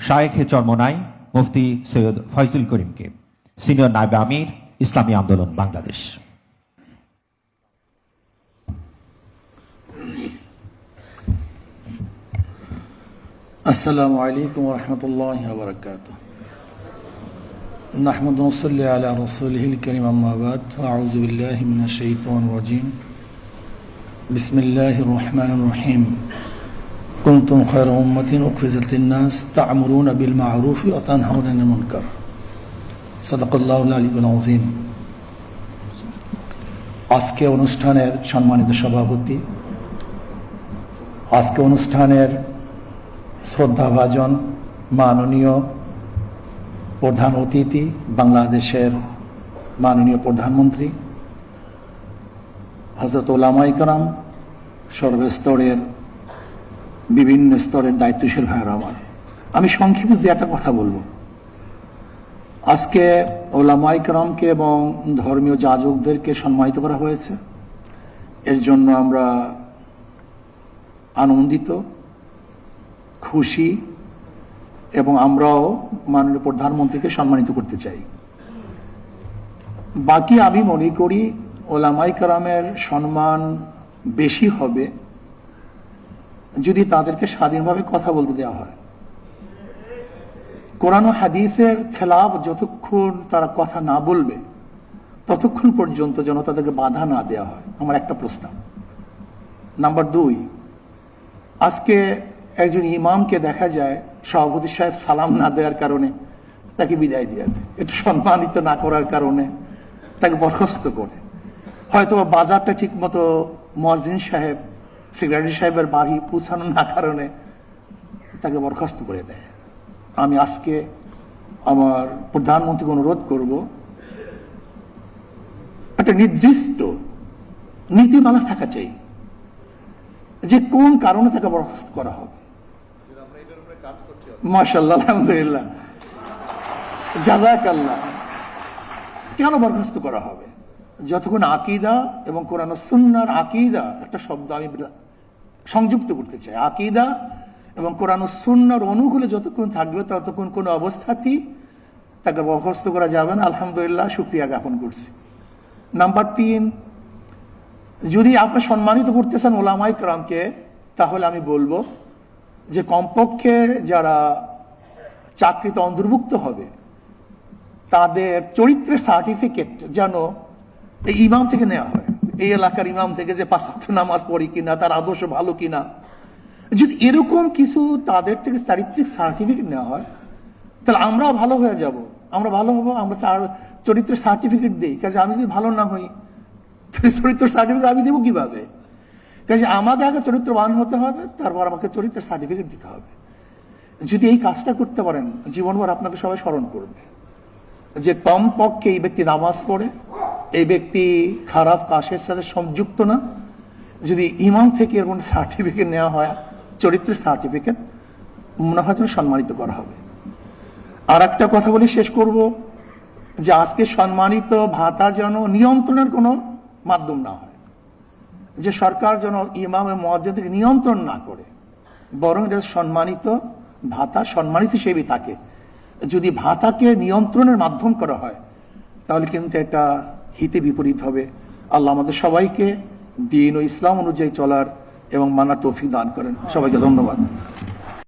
শায়েখে চরমোনাই মুফতি সৈয়দ ফয়জুল করিমকে, সিনিয়র নায়েবে আমির, ইসলামী আন্দোলন বাংলাদেশ। আসসালামু আলাইকুম ওয়া রাহমাতুল্লাহি ওয়া বারাকাতুহু। নাহমাদু ওয়া নুসাল্লি আলা রাসূলিহিল কারীম, আম্মা বাদ। আউযু বিল্লাহি মিনাশ শাইতানির রাজীম। বিসমিল্লাহির রহমানির রহিম। কুনতুম খায়রা উম্মাতিন উখরিজাত লিন-নাস তা'মুরুনা বিল মা'রুফি ওয়া তানহাউনা আনিল মুনকার। সাদাকাল্লাহুল আলিয়্যুল আযীম। আজকে অনুষ্ঠানের সম্মানিত সভাপতি, আজকে অনুষ্ঠানের শ্রদ্ধাভাজন মাননীয় প্রধান অতিথি, বাংলাদেশের মাননীয় প্রধানমন্ত্রী হযরত উলামায়ে কেরাম, সর্বস্তরের বিভিন্ন স্তরের দায়িত্বশীল ভাইয়েরা আমার, আমি সংক্ষেপে দু একটা কথা বলবো। আজকে উলামায়ে কেরামকে এবং ধর্মীয় যাজকদেরকে সম্মানিত করা হয়েছে, এর জন্য আমরা আনন্দিত, খুশি, এবং আমরাও মাননীয় প্রধানমন্ত্রীকে সম্মানিত করতে চাই। বাকি আমি মনে করি উলামায়ে কেরামের সম্মান বেশি হবে যদি তাদেরকে স্বাধীনভাবে কথা বলতে দেওয়া হয়। কোরআন ও হাদিসের খেলাফ যতক্ষণ তারা কথা না বলবে ততক্ষণ পর্যন্ত যেন তাদেরকে বাধা না দেওয়া হয়, আমার একটা প্রস্তাব। নাম্বার 2, আজকে একজন ইমামকে দেখা যায় সভাপতি সাহেব সালাম না দেওয়ার কারণে তাকে বিদায় দিয়ে দেয়, একটু সম্মানিত না করার কারণে তাকে বরখাস্ত করে, হয়তো বাজারটা ঠিক মতো মুয়াজ্জিন সাহেব, সেক্রেটারি সাহেবের বাড়ি পৌঁছানো না কারণে তাকে বরখাস্ত করে দেয়। আমি আজকে আমার প্রধানমন্ত্রীকে অনুরোধ করব, একটা নির্দিষ্ট নীতিমালা থাকা চাই যে কোন কারণে তাকে বরখাস্ত করা হবে। মাশাআল্লাহ, আলহামদুলিল্লাহ, জাযাকাল্লাহ। কেন বরখাস্ত করা হবে? যতক্ষণ আকীদা এবং কোরআন ও সুন্নাহর আকীদা, একটা শব্দ আমি সংযুক্ত করতে চাই, আকীদা এবং কোরআন ও সুন্নাহর অনুকূলে যতক্ষণ থাকবে ততক্ষণ কোনো অবস্থাতেই তাকে বরখাস্ত করা যাবে না। আলহামদুলিল্লাহ, শুকরিয়া জ্ঞাপন করছি। নাম্বার 3, যদি আপনি সম্মানিত করতেছেন উলামায়ে কেরামকে, তাহলে আমি বলবো যে কমপক্ষে যারা চাকরিতে অন্তর্ভুক্ত হবে তাদের চরিত্রের সার্টিফিকেট যেন এই ইমাম থেকে নেওয়া হয়, এই এলাকার ইমাম থেকে, যে 5 ওয়াক্ত নামাজ পড়ি কিনা, তার আদর্শ ভালো কিনা। যদি এরকম কিছু তাদের থেকে চারিত্রিক সার্টিফিকেট নেওয়া হয় তাহলে আমরাও ভালো হয়ে যাব, আমরা ভালো হবো। আমরা চরিত্রের সার্টিফিকেট দিই, কাজে আমি যদি ভালো না হই চরিত্র সার্টিফিকেট আমি দেবো কিভাবে? কাজে আমাকে আগে চরিত্রবান হতে হবে, তারপর আমাকে চরিত্রের সার্টিফিকেট দিতে হবে। যদি এই কাজটা করতে পারেন, জীবনভর আপনাকে সবাই স্মরণ করবে যে কমপক্ষে এই ব্যক্তি নামাজ পড়ে, এই ব্যক্তি খারাপ কাজের সাথে সংযুক্ত না। যদি ইমাম থেকে এরকম সার্টিফিকেট নেওয়া হয়, চরিত্রের সার্টিফিকেট, মনে হয় যেন সম্মানিত করা হবে। আর একটা কথা বলে শেষ করব, যে আজকে সম্মানিত ভাতা যেন নিয়ন্ত্রণের কোনো মাধ্যম না হয়, যে সরকার যেন ইমাম এবং মুয়াজ্জিনকে নিয়ন্ত্রণ না করে, বরং এটা সম্মানিত ভাতা সম্মানিত হিসেবেই থাকে। যদি ভাতাকে নিয়ন্ত্রণের মাধ্যম করা হয় তাহলে কিন্তু এটা হিতে বিপরীত হবে। আল্লাহ আমাদের সবাইকে দ্বীন ও ইসলাম অনুযায়ী চলার এবং মানার তৌফিক দান করেন। সবাইকে ধন্যবাদ।